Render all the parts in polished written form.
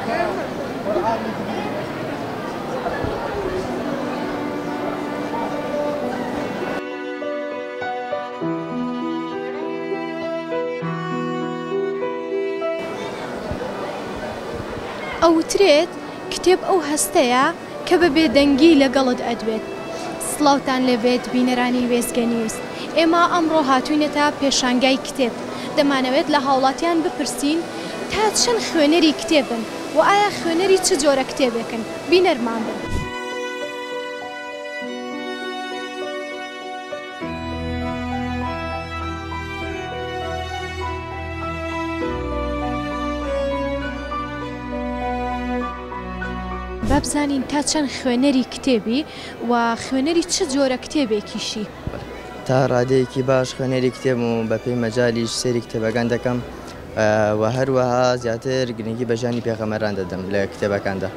ئەو ترێت کتێب ئەو هەستەیە کە بە بێدەنگی لەگەڵت ئەدوێت. سڵاوتان لەبێت بینەرانی وێزگە نیوز. ئێمە ئەمڕۆ هاتوینەتە پێشانگای کتێب. دەمانەوێت لە هاوڵاتیان بپرسین تا چەند خوێنەری کتێبن و ئایا خوێنەری چ جۆرە کتێبێکن. بینەرمان بن. بابزانین تا چەند خوێنەری کتێبی و خوێنەری چ جۆرە کتێبێکیشی. تا ڕادەیەکی باش خوێنەری کتێب و بەپێی مەجالیش سێری کتێبەکان دەکەم و هەروەها زیاتر گرنگی بە ژیانی پێغەمبەران دەدەم لە کتێبەکاندا.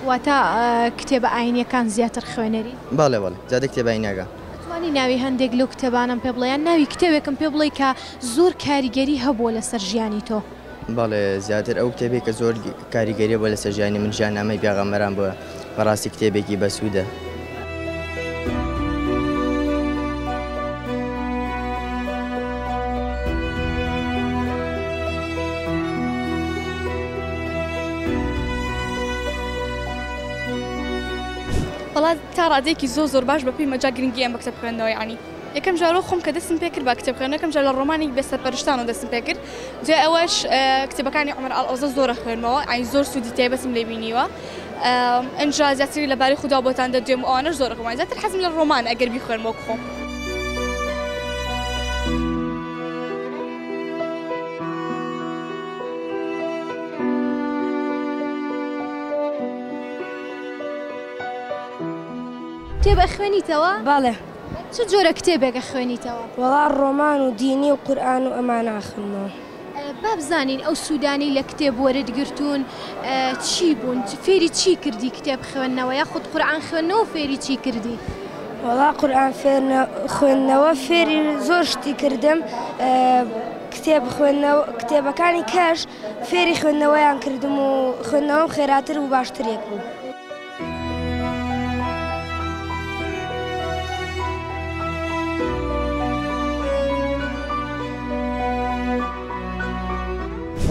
واتە کتێبە ئاینیەکان زیاتر خوێنەری؟ بەڵێ زیاتر کتێبە ئاینیەکە. توانی ناوی هەندێک لەو کتێبانم پێ بڵێیان ناوی کتێبێکم پێ بڵێ کە زۆر کاریگەری هەبووە لەسەر ژیانی تۆ. بەڵێ زیاتر ئەو کتێبێک کە زۆر کاریگەری بۆ لەسەر ژیانی من ژیاننامەی پێغەمبەران بووە بەڕاستی کتێبێکی بەسوودە. بەڵات تا ڕادێکی زۆر باش بەپێی مەجا گرنگی ئەم بە کتێب خوێندنەوەی عنی. یەکەم جارۆ خۆم کە دەستم پێ کرد بە کتێب خوێندنەکەم جار لە ڕۆمانی بێسەرپەرشتان و دەستم پێ کرد. جا ئەوەش کتێبەکانی عومەر ئەڵئەوزە زۆرە خوێنمەوە، ئای زۆر سوودی تایبەتم لێ بینیوە. ئەنجا زیاتری لەبارەی خوددا بۆتان دەدوێم و ئەوانەش زۆر خوێن. زیاتر حەزم لە ڕۆمانە ئەگەر بیخوێنمەوە خۆم. کتێب ئەخوێنیتەوە؟ بەڵێ. چ جۆرە کتێبێکە خوێنیتەوە؟ وەڵا ڕۆمان و دینی و قورئان و ئەمانە خوێنمەوە. بابزانین ئەو سوودانی لە کتێب وەرەگرتوون چی بوون؟ فێری چی کردی کتێب خوێندنەوە یاخود قورئان خوێندنەوە فێری چی کردی؟ وەڵا قورئان خوێندنەوە فێری زۆر شتی کردم. کتێب خوێندنەوە کتێبەکانی کەش فێری خوێندنەوەیان کردم و خوێندنەوەم خێراتر و باشترێک بوو.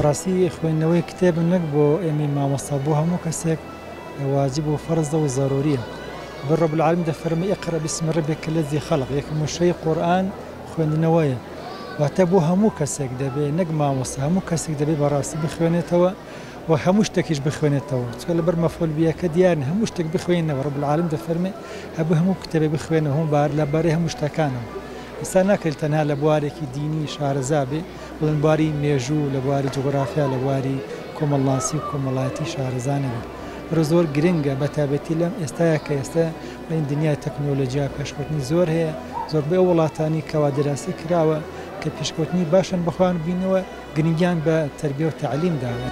ڕاستی خوێندنەوەی کتێب نەک بۆ ئێمەی مامۆستا بۆ هەموو کەسێک واجب و فەرزە و ضرورية. رب العالمین دەفەرمێ اقرأ باسم ربك الذي خلق. یەکەم وشەی قورئان خوێندنەوەیە. واتە بۆ هەموو کەسێک دەبێت نەک مامۆستا هەموو کەسێک دەبێت بەڕاستی بخوێنێتەوە و هەموو شتێکیش بخوێنێتەوە. چکە لەبەر مەفعول دیارن هەموو شتێک بخوێنەوە. رب العالمین دەفەرمێ هەبوو هەموو کتێبێ بخوێنەوە هەموو لەبارەی هەموو شتەکانەوە. ئێستا ناکرێت تەنها لە بوارێکی دینی شارەزا بێ بڵێن بواری مێژوو لە بواری جوغرافیا لە بواری کۆمەڵناسی و کۆمەڵایەتی شارەزانە بێت. زۆر گرنگە بەتابەتی لەم ئێستاە کە ئێستا بڵین دنیای تەکنۆلۆژیا پێشکەوتنی زۆر هەیە. زۆربەی ئەو وڵاتانی کەوا دراسی کراوە کە پێشکەوتنی باشن بخوان بینەوە گرنگیان بە تەربیە و تەعلیم داوە.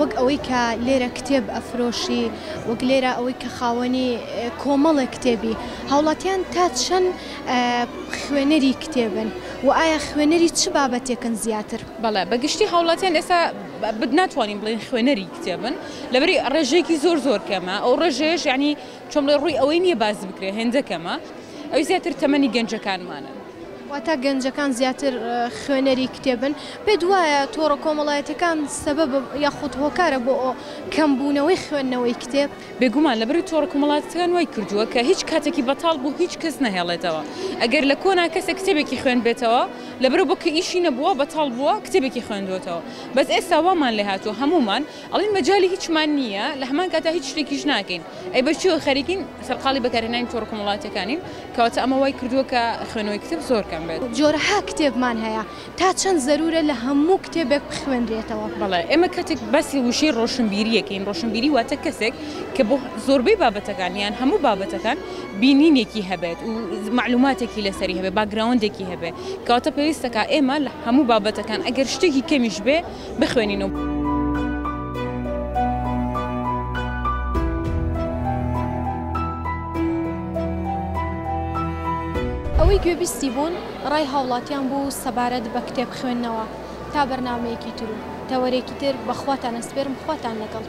وەک ئەوەی کە لێرە کتێب ئەفرۆشی وەک لێرە ئەوەی کە خاوەنی کۆمەڵە کتێبی هاوڵاتیان تا چەند خوێنەری کتێبن و ئایا خوێنەری چ بابەتێکن زیاتر؟ بەڵێ بەگشتی هاوڵاتیان ئێستا ناتوانین بڵێن خوێنەری کتێبن لەبەری ڕێژەیەکی زۆر کەمە. ئەو ڕێژەیەش یعنی چۆن بڵێ ڕووی ئەوەی نییە باز بکرێ هێندە کەمە. ئەوی زیاتر تەمەنی گەنجەکانمانن. واتە گەنجەکان زیاتر خوێنەری کتێبن. پێ دوایە تۆڕە کۆمەڵایەتەکان سەبەب یاخود هۆکارە بۆ کەمبوونەوەی خوێندنەوەی کتێب؟ بێگومان لەبەری تۆڕە کۆمەڵایەتەکان وای کردووە کە هیچ کاتێکی بەتاڵ بوو هیچ کەس نەهێڵێتەوە. ئەگەر لە کۆنا کەسێک کتێبێکی خوێن بێتەوە لەبەر بۆ کە ئیشی نەبووە بەتاڵ بووە کتێبێکی خوێندوێتەوە. بەس ئێستا وامان لێ هاتووە هەمومان ئەڵین مەجای هیچمان نییە لە هەمان کاتا هیچ شتێکیش ناکەین. ئەی بەچیوە خەریکین سەرقاڵی بەکارهێنانی تۆڕە کۆمەڵایەتەکانین کەواتە ئەمە وای کردووە کە خوێنەوەی کتێب زۆر کەم بێت. جۆرەها کتێبمان هەیە تا چەند زەرورە لە هەموو کتێبێک بخوێنرێتەوە؟ بەڵێ ئێمە کاتێک باسی وشەی ڕۆشنبیریەکەین. ڕۆشنبیری واتە کەسێک کە بۆ زۆربەی بابەتەکان یان هەموو بابەتەکان بینینێکی هەبێت و معلوماتێکی لەسەری هەبێت باگراوندێکی هەبێت کەواتە پێویستەکە ئێمە لە هەموو بابەتەکان ئەگەر شتێکی کەمیش بێ بخوێنینەوە. ئەوەی گوێبیستی بوون ڕای هاوڵاتیان بوو سەبارەت بە کتێب خوێندنەوە تا بەرنامەیەکی تر و تەوەرێکی تر بەخواتان ئەسپێرم خواتان لەگەڵ.